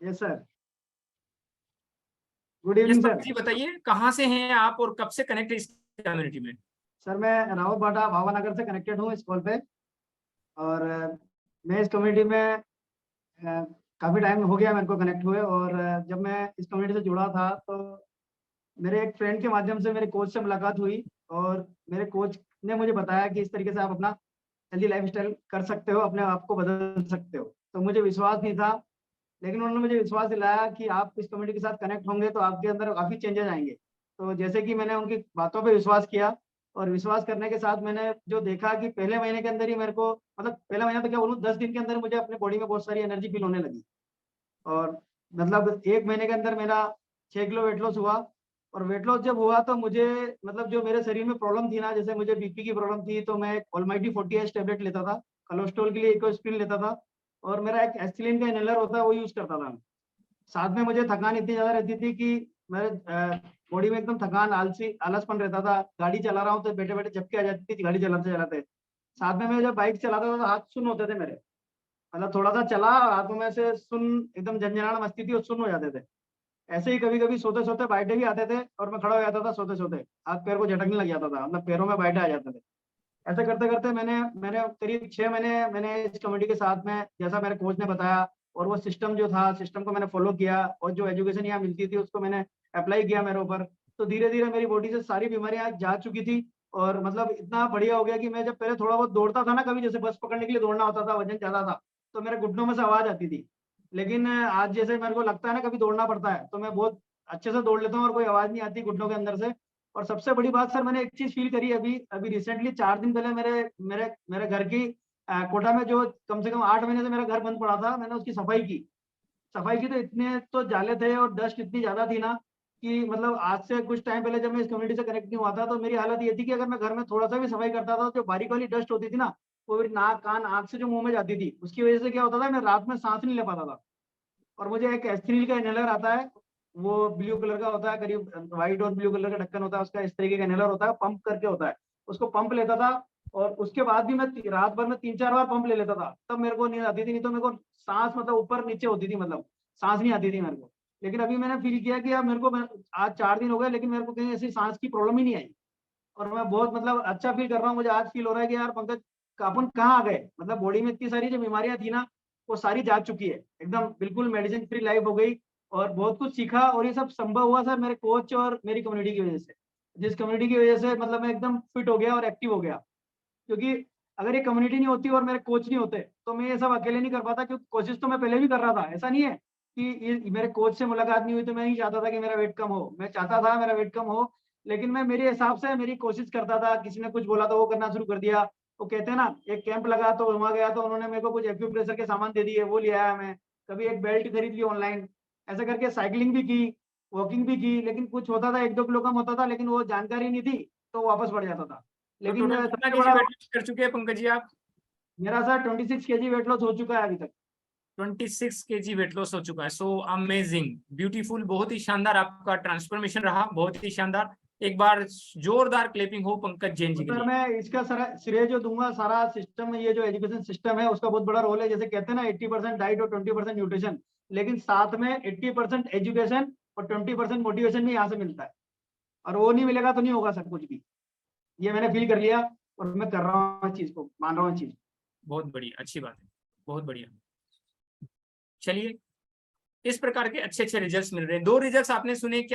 Yes sir. Good yes evening Pankaj sir. जी, बताइए कहाँ से हैं आप और कब से कनेक्ट है इस कम्युनिटी में? सर मैं रावत बाटा भावानगर से कनेक्टेड हूँ इस कॉल पे। और मैं इस कम्युनिटी में काफ़ी टाइम हो गया मेरे को कनेक्ट हुए। और जब मैं इस कम्युनिटी से जुड़ा था तो मेरे एक फ्रेंड के माध्यम से मेरे कोच से मुलाकात हुई। और मेरे कोच ने मुझे बताया कि इस तरीके से आप अपना हेल्दी लाइफस्टाइल कर सकते हो, अपने आप को बदल सकते हो। तो मुझे विश्वास नहीं था, लेकिन उन्होंने मुझे विश्वास दिलाया कि आप इस कम्युनिटी के साथ कनेक्ट होंगे तो आपके अंदर काफ़ी चेंजेस आएंगे। तो जैसे कि मैंने उनकी बातों पे विश्वास किया, और विश्वास करने के साथ मैंने जो देखा कि पहले महीने के अंदर ही मेरे को, मतलब पहला महीना तो क्या बोलूँ, 10 दिन के अंदर मुझे अपने बॉडी में बहुत सारी एनर्जी फील होने लगी। और मतलब 1 महीने के अंदर मेरा 6 किलो वेट लॉस हुआ। और वेट लॉस जब हुआ तो मुझे, मतलब जो मेरे शरीर में प्रॉब्लम थी ना, जैसे मुझे बीपी की प्रॉब्लम थी तो मैं ऑलमाइटी 40 टेबलेट लेता था, कोलेस्ट्रॉल के लिए इकोस्प्रिन लेता था, और मेरा एक एस्थिलीन का इनहेलर होता है वो यूज करता था। साथ में मुझे थकान इतनी ज्यादा रहती थी कि मेरे बॉडी में एकदम थकान, आलसपन रहता था। गाड़ी चला रहा हूँ तो बैठे बैठे झपकी आ जाती थी गाड़ी चलाते चलाते। साथ में मैं जब बाइक चलाता था तो हाथ सुन्न होते थे मेरे, मतलब थोड़ा सा चला हाथों में से सुन, एकदम झंझनाहट मस्ती थी और सुन्न हो जाते थे। ऐसे ही कभी कभी सोते सोते बाइटे भी आते थे और मैं खड़ा हो जाता था सोते सोते, हाथ पैर को झटकने लग जाता था, मतलब पैरों में बाइटे आ जाते थे। ऐसे करते करते मैंने मैंने करीब 6 महीने मैंने इस कमेटी के साथ में, जैसा मेरे कोच ने बताया और वो सिस्टम जो था, सिस्टम को मैंने फॉलो किया, और जो एजुकेशन यहाँ मिलती थी उसको मैंने अप्लाई किया मेरे ऊपर। तो धीरे धीरे मेरी बॉडी से सारी बीमारियां जा चुकी थी। और मतलब इतना बढ़िया हो गया कि मैं जब पहले थोड़ा बहुत दौड़ता था ना, कभी जैसे बस पकड़ने के लिए दौड़ना होता था, वजन ज्यादा था, तो मेरे घुटनों में से आवाज आती थी। लेकिन आज जैसे मेरे को लगता है ना कभी दौड़ना पड़ता है तो मैं बहुत अच्छे से दौड़ लेता हूँ और कोई आवाज नहीं आती घुटनों के अंदर से। और सबसे बड़ी बात सर, मैंने एक चीज फील करी अभी अभी रिसेंटली, 4 दिन पहले मेरे मेरे मेरे घर की कोटा में जो कम से कम 8 महीने से मेरा घर बंद पड़ा था, मैंने उसकी सफाई की। सफाई की तो इतने तो जाले थे और डस्ट इतनी ज्यादा थी ना, कि मतलब आज से कुछ टाइम पहले जब मैं इस कम्युनिटी से कनेक्ट नहीं हुआ था तो मेरी हालत ये थी कि अगर मैं घर में थोड़ा सा भी सफाई करता था तो जो बारीक वाली डस्ट होती थी ना, वो मेरी नाक कान आंख से जो मुंह में जाती थी, उसकी वजह से क्या होता था, मैं रात में सांस नहीं ले पाता था। और मुझे एक एस्थिनील का इनहेलर आता है, वो ब्लू कलर का होता है, करीब व्हाइट और ब्लू कलर का ढक्कन होता है उसका, इस तरीके का इनहेलर होता है, पंप करके होता है। उसको पंप लेता था, और उसके बाद भी मैं रात भर में 3-4 बार पंप ले लेता था, तब मेरे को नींद आती थी। नहीं तो मेरे को सांस मतलब ऊपर नीचे होती थी, मतलब सांस नहीं आती थी मेरे को। लेकिन अभी मैंने फील किया कि यार मेरे को आज 4 दिन हो गए लेकिन मेरे को कहीं ऐसी सांस की प्रॉब्लम ही नहीं आई। और मैं बहुत मतलब अच्छा फील कर रहा हूँ। मुझे आज फील हो रहा है कि यार पंकज, अपन कहाँ आ गए, मतलब बॉडी में इतनी सारी जो बीमारियां थी ना, वो सारी जा चुकी है, एकदम बिल्कुल मेडिसिन फ्री लाइफ हो गई। और बहुत कुछ सीखा, और ये सब संभव हुआ सर मेरे कोच और मेरी कम्युनिटी की वजह से। जिस कम्युनिटी की वजह से मतलब मैं एकदम फिट हो गया और एक्टिव हो गया। क्योंकि अगर ये कम्युनिटी नहीं होती और मेरे कोच नहीं होते तो मैं ये सब अकेले नहीं कर पाता, क्योंकि कोशिश तो मैं पहले भी कर रहा था, ऐसा नहीं है कि ये मेरे कोच से मुलाकात नहीं हुई तो मैं नहीं चाहता था कि मेरा वेट कम हो, मैं चाहता था मेरा वेट कम हो। लेकिन मैं मेरे हिसाब से मेरी कोशिश करता था, किसी ने कुछ बोला तो वो करना शुरू कर दिया। वो कहते हैं ना, एक कैंप लगा तो वहां गया तो उन्होंने मेरे को कुछ एक्यूप्रेशर के सामान दे दिए, वो ले आया मैं। कभी एक बेल्ट खरीद ली ऑनलाइन। ऐसा करके साइकिलिंग भी की, वॉकिंग भी की, लेकिन कुछ होता था, 1-2 किलो कम होता था, लेकिन वो जानकारी नहीं थी तो वापस बढ़ जाता था। तो लेकिन टोटल कितना सबसे केजी बड़ा, वेट लॉस कर चुके हैं पंकज जी आप? मेरा सर 26 kg वेट लॉस हो चुका है अभी तक। 26 केजी वेट लॉस हो चुका है। सो अमेजिंग, ब्यूटीफुल, बहुत ही शानदार आपका ट्रांसफॉर्मेशन रहा, बहुत ही शानदार। एक बार जोरदार क्लैपिंग हो पंकज जैन तो जी के सर लिए। मैं इसका सारा श्रेय जो दूंगा, सारा सिस्टम में, ये जो एजुकेशन सिस्टम है उसका बहुत बड़ा रोल है। जैसे कहते हैं ना 80% डाइट और 20% न्यूट्रिशन, लेकिन साथ में 80% एजुकेशन और 20% मोटिवेशन भी यहाँ से मिलता है। और वो नहीं मिलेगा तो नहीं होगा सब कुछ भी। ये मैंने फील कर लिया और मैं कर रहा हूँ इस चीज को, मान रहा हूँ इस चीज। बहुत बढ़िया, अच्छी बात है, बहुत बढ़िया। चलिए, इस प्रकार के अच्छे अच्छे रिजल्ट्स मिल रहे हैं। 2 रिजल्ट्स आपने सुने क्या?